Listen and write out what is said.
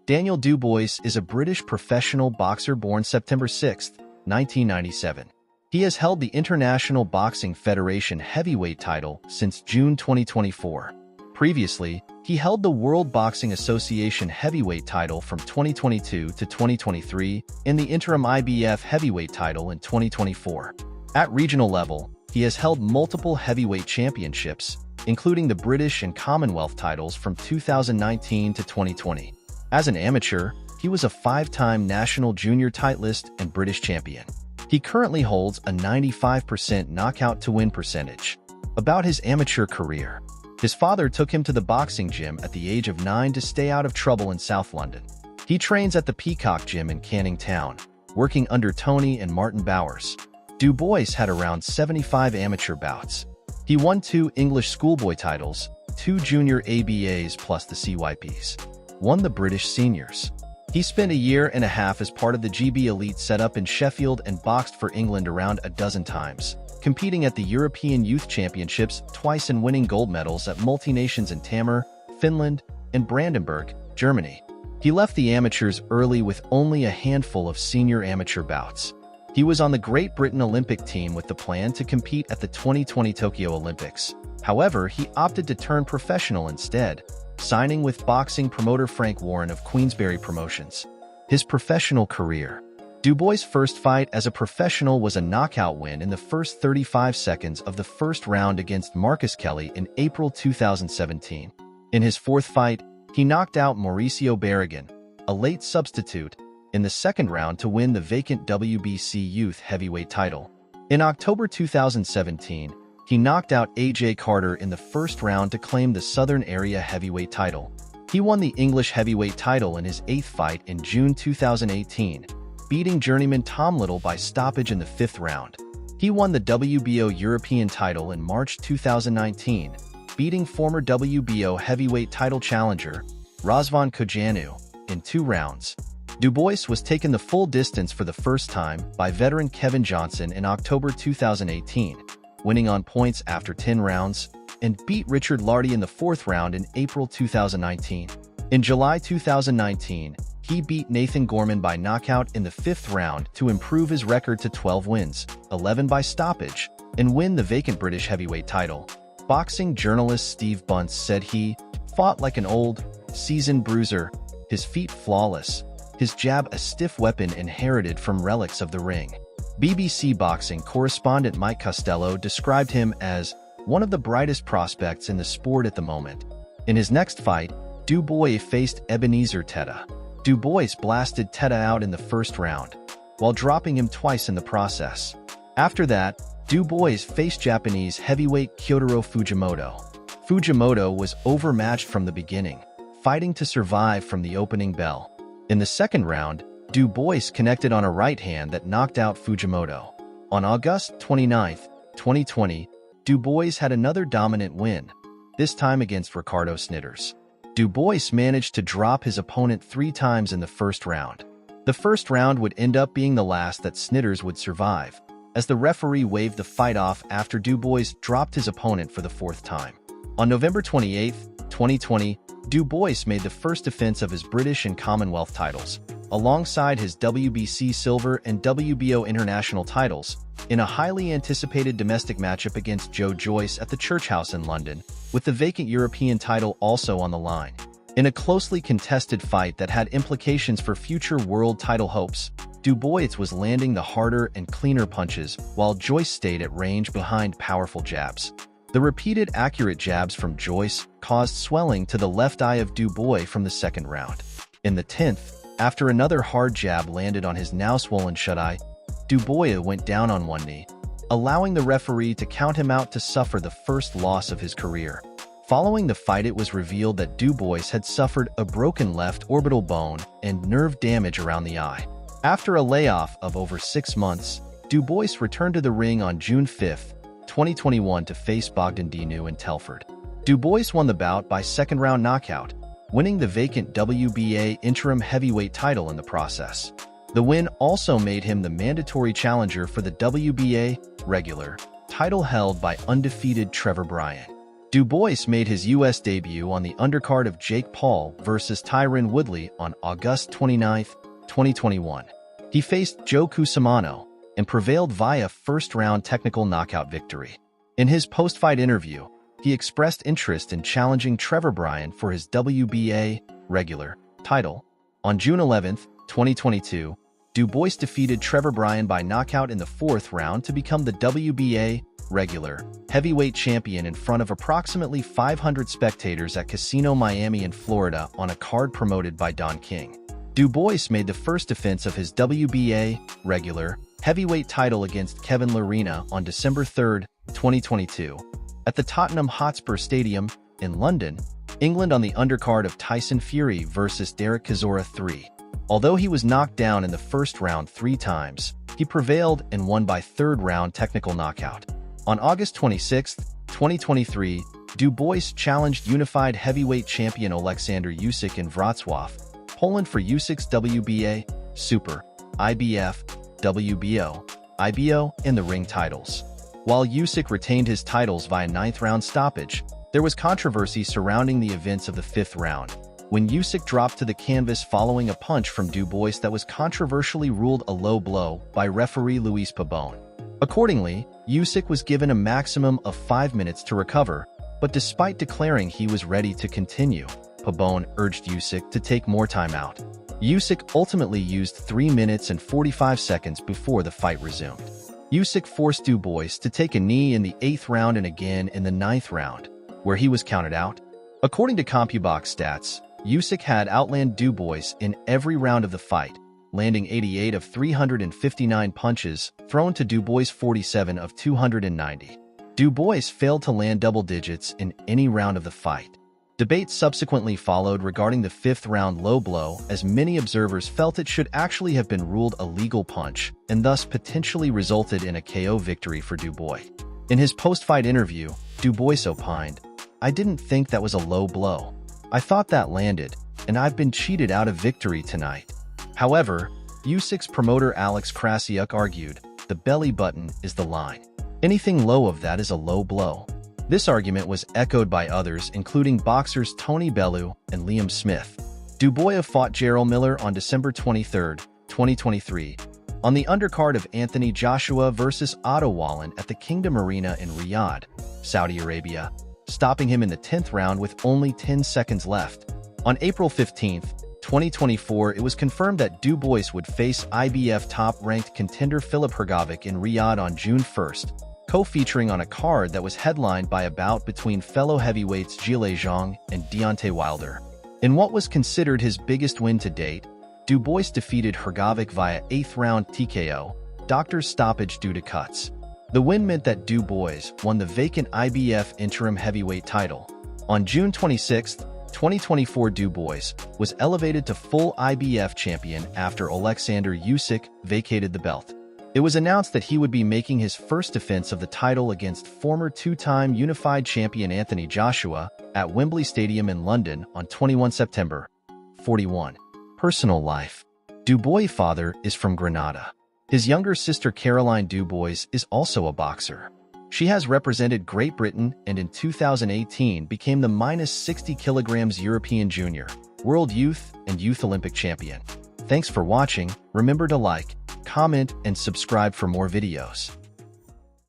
Daniel Dubois is a British professional boxer born September 6, 1997. He has held the International Boxing Federation heavyweight title since June 2024. Previously, he held the World Boxing Association heavyweight title from 2022 to 2023 and the interim IBF heavyweight title in 2024. At regional level, he has held multiple heavyweight championships, including the British and Commonwealth titles from 2019 to 2020. As an amateur, he was a 5-time national junior titleist and British champion. He currently holds a 95% knockout-to-win percentage. About his amateur career. His father took him to the boxing gym at the age of 9 to stay out of trouble in South London. He trains at the Peacock Gym in Canning Town, working under Tony and Martin Bowers. Dubois had around 75 amateur bouts. He won 2 English schoolboy titles, 2 junior ABAs plus the CYPs. Won the British seniors. He spent a year and a half as part of the GB Elite setup in Sheffield and boxed for England around a dozen times, competing at the European Youth Championships twice and winning gold medals at multi-nations in Tammer, Finland, and Brandenburg, Germany. He left the amateurs early with only a handful of senior amateur bouts. He was on the Great Britain Olympic team with the plan to compete at the 2020 Tokyo Olympics. However, he opted to turn professional instead, signing with boxing promoter Frank Warren of Queensberry Promotions. His professional career. Dubois' first fight as a professional was a knockout win in the first 35 seconds of the first round against Marcus Kelly in April 2017. In his fourth fight, he knocked out Mauricio Barragan, a late substitute, in the second round to win the vacant WBC Youth Heavyweight title. In October 2017, he knocked out AJ Carter in the first round to claim the Southern Area Heavyweight title. He won the English Heavyweight title in his 8th fight in June 2018, beating journeyman Tom Little by stoppage in the 5th round. He won the WBO European title in March 2019, beating former WBO heavyweight title challenger Razvan Kojanu in 2 rounds. Dubois was taken the full distance for the first time by veteran Kevin Johnson in October 2018, winning on points after 10 rounds, and beat Richard Lardy in the 4th round in April 2019. In July 2019, he beat Nathan Gorman by knockout in the 5th round to improve his record to 12 wins, 11 by stoppage, and win the vacant British heavyweight title. Boxing journalist Steve Bunce said he fought like an old, seasoned bruiser, his feet flawless, his jab a stiff weapon inherited from relics of the ring. BBC boxing correspondent Mike Costello described him as one of the brightest prospects in the sport at the moment. In his next fight, Dubois faced Ebenezer Teta. Dubois blasted Teta out in the first round, while dropping him twice in the process. After that, Dubois faced Japanese heavyweight Kyotaro Fujimoto. Fujimoto was overmatched from the beginning, fighting to survive from the opening bell. In the second round, Dubois connected on a right hand that knocked out Fujimoto. On August 29, 2020, Dubois had another dominant win, this time against Ricardo Snitters. Dubois managed to drop his opponent 3 times in the first round. The first round would end up being the last that Snitters would survive, as the referee waved the fight off after Dubois dropped his opponent for the 4th time. On November 28, 2020, Dubois made the first defense of his British and Commonwealth titles, alongside his WBC Silver and WBO International titles, in a highly anticipated domestic matchup against Joe Joyce at the Church House in London, with the vacant European title also on the line. In a closely contested fight that had implications for future world title hopes, Dubois was landing the harder and cleaner punches, while Joyce stayed at range behind powerful jabs. The repeated accurate jabs from Joyce caused swelling to the left eye of Dubois from the second round. In the 10th, after another hard jab landed on his now swollen shut eye, Dubois went down on one knee, allowing the referee to count him out to suffer the first loss of his career. Following the fight, it was revealed that Dubois had suffered a broken left orbital bone and nerve damage around the eye. After a layoff of over 6 months, Dubois returned to the ring on June 5, 2021 to face Bogdan Dinu in Telford. Dubois won the bout by second-round knockout, winning the vacant WBA interim heavyweight title in the process. The win also made him the mandatory challenger for the WBA regular title held by undefeated Trevor Bryan. Dubois made his U.S. debut on the undercard of Jake Paul vs. Tyron Woodley on August 29, 2021. He faced Joe Cusimano and prevailed via first-round technical knockout victory. In his post-fight interview, he expressed interest in challenging Trevor Bryan for his WBA regular title. On June 11, 2022, Dubois defeated Trevor Bryan by knockout in the fourth round to become the WBA regular heavyweight champion in front of approximately 500 spectators at Casino Miami in Florida on a card promoted by Don King. Dubois made the first defense of his WBA regular heavyweight title against Kevin Lerena on December 3, 2022, at the Tottenham Hotspur Stadium in London, England on the undercard of Tyson Fury vs. Derek Chisora 3. Although he was knocked down in the first round 3 times, he prevailed and won by third-round technical knockout. On August 26, 2023, Dubois challenged unified heavyweight champion Aleksander Usyk in Wrocław, Poland for Usyk's WBA, Super, IBF, WBO, IBO, and the ring titles. While Usyk retained his titles via ninth-round stoppage, there was controversy surrounding the events of the fifth round, when Usyk dropped to the canvas following a punch from Dubois that was controversially ruled a low blow by referee Luis Pabon. Accordingly, Usyk was given a maximum of 5 minutes to recover, but despite declaring he was ready to continue, Pabon urged Usyk to take more time out. Usyk ultimately used 3 minutes and 45 seconds before the fight resumed. Usyk forced Dubois to take a knee in the 8th round and again in the 9th round, where he was counted out. According to CompuBox stats, Usyk had outlanded Dubois in every round of the fight, landing 88 of 359 punches, thrown to Dubois 47 of 290. Dubois failed to land double digits in any round of the fight. Debate subsequently followed regarding the fifth-round low blow, as many observers felt it should actually have been ruled a legal punch and thus potentially resulted in a KO victory for Dubois. In his post-fight interview, Dubois opined, "I didn't think that was a low blow. I thought that landed, and I've been cheated out of victory tonight." However, Usyk's promoter Alex Krasiuk argued, "The belly button is the line. Anything low of that is a low blow." This argument was echoed by others, including boxers Tony Bellew and Liam Smith. Dubois fought Jarrell Miller on December 23, 2023, on the undercard of Anthony Joshua vs. Otto Wallin at the Kingdom Arena in Riyadh, Saudi Arabia, stopping him in the 10th round with only 10 seconds left. On April 15, 2024, it was confirmed that Dubois would face IBF top-ranked contender Filip Hrgovic in Riyadh on June 1, co-featuring on a card that was headlined by a bout between fellow heavyweights Zhilei Zhang and Deontay Wilder. In what was considered his biggest win to date, Dubois defeated Hrgovic via 8th-round TKO, doctor's stoppage due to cuts. The win meant that Dubois won the vacant IBF interim heavyweight title. On June 26, 2024, Dubois was elevated to full IBF champion after Alexander Usyk vacated the belt. It was announced that he would be making his first defense of the title against former two-time unified champion Anthony Joshua at Wembley Stadium in London on 21 September. 41. Personal life. Dubois' father is from Grenada. His younger sister Caroline Dubois is also a boxer. She has represented Great Britain and in 2018 became the -60 kilograms European Junior, World Youth, and Youth Olympic champion. Thanks for watching. Remember to like, comment, and subscribe for more videos.